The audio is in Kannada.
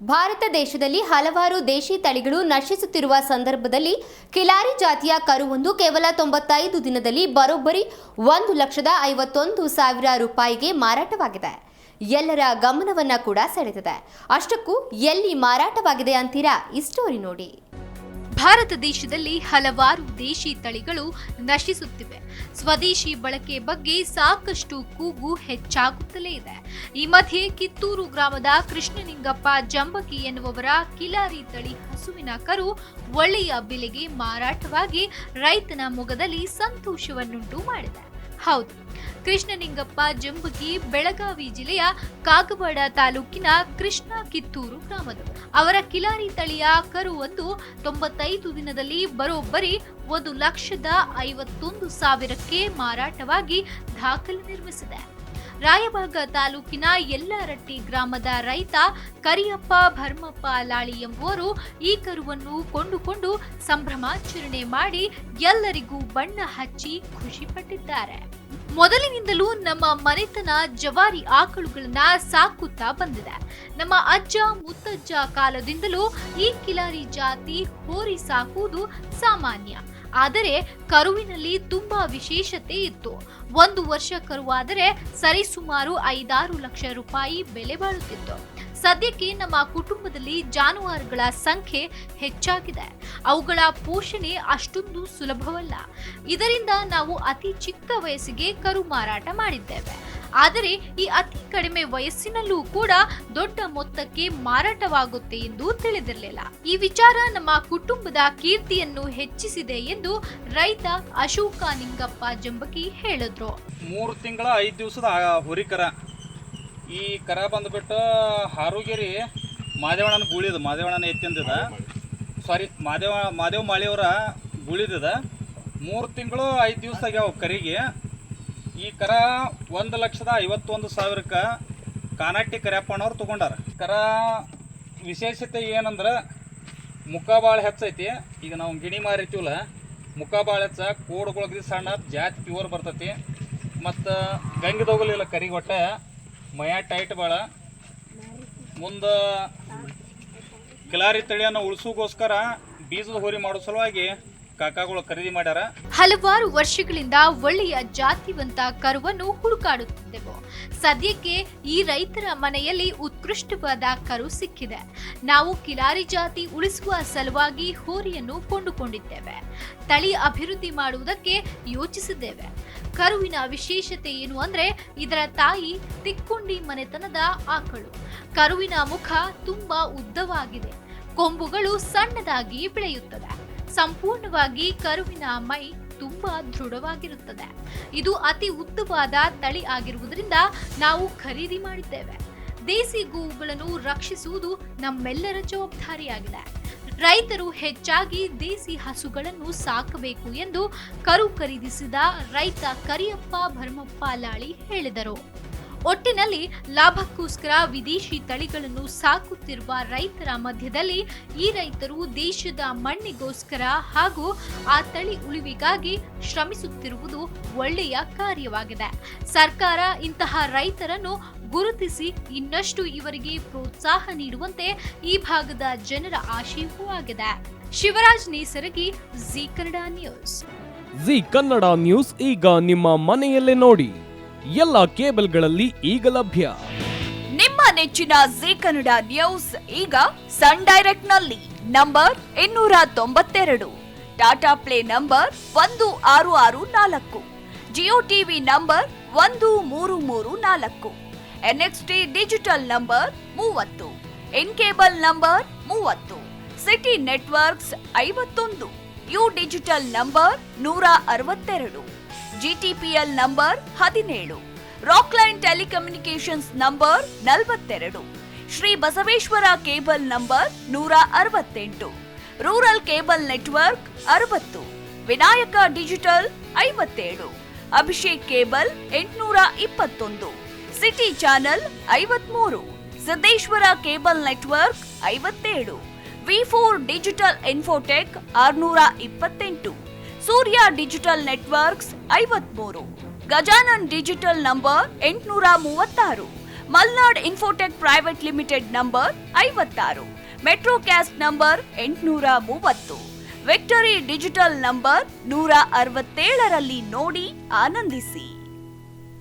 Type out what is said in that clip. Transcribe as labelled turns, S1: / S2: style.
S1: ಭಾರತ ದೇಶದಲ್ಲಿ ಹಲವಾರು ದೇಶಿ ತಳಿಗಳು ನಶಿಸುತ್ತಿರುವ ಸಂದರ್ಭದಲ್ಲಿ ಕಿಲಾರಿ ಜಾತಿಯ ಕರುವೊಂದು ಕೇವಲ 95 ದಿನದಲ್ಲಿ ಬರೋಬ್ಬರಿ 1,51,000 ರೂಪಾಯಿಗೆ ಮಾರಾಟವಾಗಿದೆ. ಎಲ್ಲರ ಗಮನವನ್ನ ಕೂಡ ಸೆಳೆದಿದೆ. ಅಷ್ಟಕ್ಕೂ ಎಲ್ಲಿ ಮಾರಾಟವಾಗಿದೆ ಅಂತೀರಾ? ಈ ಸ್ಟೋರಿ ನೋಡಿ.
S2: ಭಾರತ ದೇಶದಲ್ಲಿ ಹಲವಾರು ದೇಶಿ ತಳಿಗಳು ನಶಿಸುತ್ತಿವೆ. ಸ್ವದೇಶಿ ಬಳಕೆ ಬಗ್ಗೆ ಸಾಕಷ್ಟು ಕೂಗು ಹೆಚ್ಚಾಗುತ್ತಲೇ ಇದೆ. ಈ ಮಧ್ಯೆ ಕಿತ್ತೂರು ಗ್ರಾಮದ ಕೃಷ್ಣನಿಂಗಪ್ಪ ಜಂಬಗಿ ಎನ್ನುವವರ ಕಿಲಾರಿ ತಳಿ ಹಸುವಿನ ಕರು ಒಳ್ಳೆಯ ಬೆಲೆಗೆ ಮಾರಾಟವಾಗಿ ರೈತನ ಮೊಗದಲ್ಲಿ ಸಂತೋಷವನ್ನುಂಟು ಮಾಡಿದೆ. ಹೌದು, ಕೃಷ್ಣನಿಂಗಪ್ಪ ಜಂಬಗಿ ಬೆಳಗಾವಿ ಜಿಲ್ಲೆಯ ಕಾಗವಾಡ ತಾಲೂಕಿನ ಕೃಷ್ಣ ಕಿತ್ತೂರು ಗ್ರಾಮದವರು. ಅವರ ಕಿಲಾರಿ ತಳಿಯ ಕರುವೊಂದು 95 ದಿನದಲ್ಲಿ ಬರೋಬ್ಬರಿ 1,51,000ಕ್ಕೆ ಮಾರಾಟವಾಗಿ ದಾಖಲೆ ನಿರ್ಮಿಸಿದೆ. ರಾಯಬಾಗ ತಾಲೂಕಿನ ಯಲ್ಲಾರಟ್ಟಿ ಗ್ರಾಮದ ರೈತ ಕರಿಯಪ್ಪ ಭರ್ಮಪ್ಪ ಲಾಳಿ ಎಂಬುವರು ಈ ಕರುವನ್ನು ಕೊಂಡುಕೊಂಡು ಸಂಭ್ರಮಾಚರಣೆ ಮಾಡಿ ಎಲ್ಲರಿಗೂ ಬಣ್ಣ ಹಚ್ಚಿ ಖುಷಿಪಟ್ಟಿದ್ದಾರೆ. ಮೊದಲಿನಿಂದಲೂ ನಮ್ಮ ಮನೆತನ ಜವಾರಿ ಆಕಳುಗಳನ್ನ ಸಾಕುತ್ತಾ ಬಂದಿದೆ. ನಮ್ಮ ಅಜ್ಜ ಮುತ್ತಜ್ಜ ಕಾಲದಿಂದಲೂ ಈ ಕಿಲಾರಿ ಜಾತಿ ಹೋರಿ ಸಾಕುವುದು ಸಾಮಾನ್ಯ. ಆದರೆ ಕರುವಿನಲ್ಲಿ ತುಂಬಾ ವಿಶೇಷತೆ ಇತ್ತು. 1 ವರ್ಷ ಕರುವಾದರೆ ಸರಿಸುಮಾರು 5-6 ಲಕ್ಷ ರೂಪಾಯಿ ಬೆಲೆ ಬಾಳುತ್ತಿತ್ತು. ಸದ್ಯಕ್ಕೆ ನಮ್ಮ ಕುಟುಂಬದಲ್ಲಿ ಜಾನುವಾರುಗಳ ಸಂಖ್ಯೆ ಹೆಚ್ಚಾಗಿದೆ. ಅವುಗಳ ಪೋಷಣೆ ಅಷ್ಟೊಂದು ಸುಲಭವಲ್ಲ. ಇದರಿಂದ ನಾವು ಅತಿ ಚಿಕ್ಕ ವಯಸ್ಸಿಗೆ ಕರು ಮಾರಾಟ ಮಾಡಿದ್ದೇವೆ. ಆದರೆ ಈ ಅತಿ ಕಡಿಮೆ ವಯಸ್ಸಿನಲ್ಲೂ ಕೂಡ ದೊಡ್ಡ ಮೊತ್ತಕ್ಕೆ ಮಾರಾಟವಾಗುತ್ತೆ ಎಂದು ತಿಳಿದಿರಲಿಲ್ಲ. ಈ ವಿಚಾರ ನಮ್ಮ ಕುಟುಂಬದ ಕೀರ್ತಿಯನ್ನು ಹೆಚ್ಚಿಸಿದೆ ಎಂದು ರೈತ ಅಶೋಕ ನಿಂಗಪ್ಪ ಜಂಬಗಿ ಹೇಳಿದ್ರು.
S3: 3 ತಿಂಗಳ 5 ದಿವಸದ ಹುರಿಕರ. ಈ ಕರ ಬಂದ್ಬಿಟ್ಟು ಹಾರುಗಿರಿ ಮಾದೇವಣ್ಣನ ಗುಳಿದ, ಮಾದೇವಣ್ಣನ ಎತ್ತಿಂದಿದ, ಮಾದೇವ ಮಾಳಿಯವರ ಗುಳಿದಿದ. 3 ತಿಂಗಳು 5 ದಿವಸ ಆಗ್ಯಾವ ಕರಿಗೆ. ಈ ಕರ 1,51,000ಕ್ಕೆ ಕಾನಾಟಿ ಕರಿಯಪ್ಪನವ್ರು ತೊಗೊಂಡಾರ. ಕರ ವಿಶೇಷತೆ ಏನಂದ್ರೆ ಮುಖ ಭಾಳ ಹೆಚ್ಚೈತಿ. ಈಗ ನಾವು ಗಿಣಿ ಮಾರಿತೀವಲ್ಲ, ಮುಖ ಭಾಳ ಹೆಚ್ಚ, ಕೋಡ್ಗಳಿಗೆ ಸಣ್ಣ ಜಾತಿ ಪ್ಯೂರ್ ಬರ್ತೈತಿ. ಮತ್ತು ಗಂಗಿದೋಗಲಿಲ್ಲ ಕರಿಗೆ, ಒಟ್ಟೆ ಮಯ ಟೈಟ್ ಭಾಳ. ಮುಂದೆ ಕಿಲಾರಿ ತಳಿಯನ್ನು ಉಳಿಸೋಗೋಸ್ಕರ ಬೀಜದ ಹೋರಿ ಮಾಡೋ ಸಲುವಾಗಿ ಕಾಕಾಗಳು ಖರೀದಿ ಮಾಡ್ಯಾರ.
S2: ಹಲವಾರು ವರ್ಷಗಳಿಂದ ಒಳ್ಳೆಯ ಜಾತಿವಂತ ಕರುವನ್ನು ಹುಡುಕಾಡುತ್ತಿದ್ದೆವು. ಸದ್ಯಕ್ಕೆ ಈ ರೈತರ ಮನೆಯಲ್ಲಿ ಉತ್ಕೃಷ್ಟವಾದ ಕರು ಸಿಕ್ಕಿದೆ. ನಾವು ಕಿಲಾರಿ ಜಾತಿ ಉಳಿಸುವ ಸಲುವಾಗಿ ಹೋರಿಯನ್ನು ಕೊಂಡುಕೊಂಡಿದ್ದೇವೆ. ತಳಿ ಅಭಿವೃದ್ಧಿ ಮಾಡುವುದಕ್ಕೆ ಯೋಚಿಸಿದ್ದೇವೆ. ಕರುವಿನ ವಿಶೇಷತೆ ಏನು ಅಂದ್ರೆ ಇದರ ತಾಯಿ ತಿಕ್ಕೊಂಡಿ ಮನೆತನದ ಆಕಳು. ಕರುವಿನ ಮುಖ ತುಂಬಾ ಉದ್ದವಾಗಿದೆ. ಕೊಂಬುಗಳು ಸಣ್ಣದಾಗಿ ಬೆಳೆಯುತ್ತದೆ. ಸಂಪೂರ್ಣವಾಗಿ ಕರುವಿನ ಮೈ ತುಂಬಾ ದೃಢವಾಗಿರುತ್ತದೆ. ಇದು ಅತಿ ಉದ್ದವಾದ ತಳಿ ಆಗಿರುವುದರಿಂದ ನಾವು ಖರೀದಿ ಮಾಡಿದ್ದೇವೆ. ದೇಸಿ ಗೋವುಗಳನ್ನು ರಕ್ಷಿಸುವುದು ನಮ್ಮೆಲ್ಲರ ಜವಾಬ್ದಾರಿಯಾಗಿದೆ. ರೈತರು ಹೆಚ್ಚಾಗಿ ದೇಸಿ ಹಸುಗಳನ್ನು ಸಾಕಬೇಕು ಎಂದು ಕರು ಖರೀದಿಸಿದ ರೈತ ಕರಿಯಪ್ಪ ಭರ್ಮಪ್ಪ ಲಾಳಿ ಹೇಳಿದರು. ಒಟ್ಟಿನಲ್ಲಿ ಲಾಭಕ್ಕೋಸ್ಕರ ವಿದೇಶಿ ತಳಿಗಳನ್ನು ಸಾಕುತ್ತಿರುವ ರೈತರ ಮಧ್ಯದಲ್ಲಿ ಈ ರೈತರು ದೇಶದ ಮಣ್ಣಿಗೋಸ್ಕರ ಹಾಗೂ ಆ ತಳಿ ಉಳಿವಿಗಾಗಿ ಶ್ರಮಿಸುತ್ತಿರುವುದು ಒಳ್ಳೆಯ ಕಾರ್ಯವಾಗಿದೆ. ಸರ್ಕಾರ ಇಂತಹ ರೈತರನ್ನು ಗುರುತಿಸಿ ಇನ್ನಷ್ಟು ಇವರಿಗೆ ಪ್ರೋತ್ಸಾಹ ನೀಡುವಂತೆ ಈ ಭಾಗದ ಜನರ ಆಶಯವೂ ಆಗಿದೆ. ಶಿವರಾಜ್ ನೇಸರಗಿ, ಜಿ ಕನ್ನಡ ನ್ಯೂಸ್.
S4: ಜಿ ಕನ್ನಡ ನ್ಯೂಸ್ ಈಗ ನಿಮ್ಮ ಮನೆಯಲ್ಲೇ ನೋಡಿ. ಎಲ್ಲ ಕೇಬಲ್ಗಳಲ್ಲಿ ಈಗ ಲಭ್ಯ.
S5: ನಿಮ್ಮ ನೆಚ್ಚಿನ ಜಿ ಕನ್ನಡ ನ್ಯೂಸ್ ಈಗ ಸನ್ ಡೈರೆಕ್ಟ್ ನಲ್ಲಿ number 292, Tata Play number 1664, Jio TV number 1334, NXT digital number 30, in cable number 30, city networks 51, U digital number 162, GTPL number 17, Rockline telecommunications number 42, Shri Basaveshwara cable number 168, rural cable network 60, Vinayaka digital 57, Abhishek cable 821, city channel 53, Siddeshwara cable network 57, ವಿ4 digital infotech 628, Surya digital networks 53, Gajanan digital number 836, Malnad Infotech Private Limited number 56, Metrocast number 830, Victory digital number 167ರಲ್ಲಿ ನೋಡಿ ಆನಂದಿಸಿ.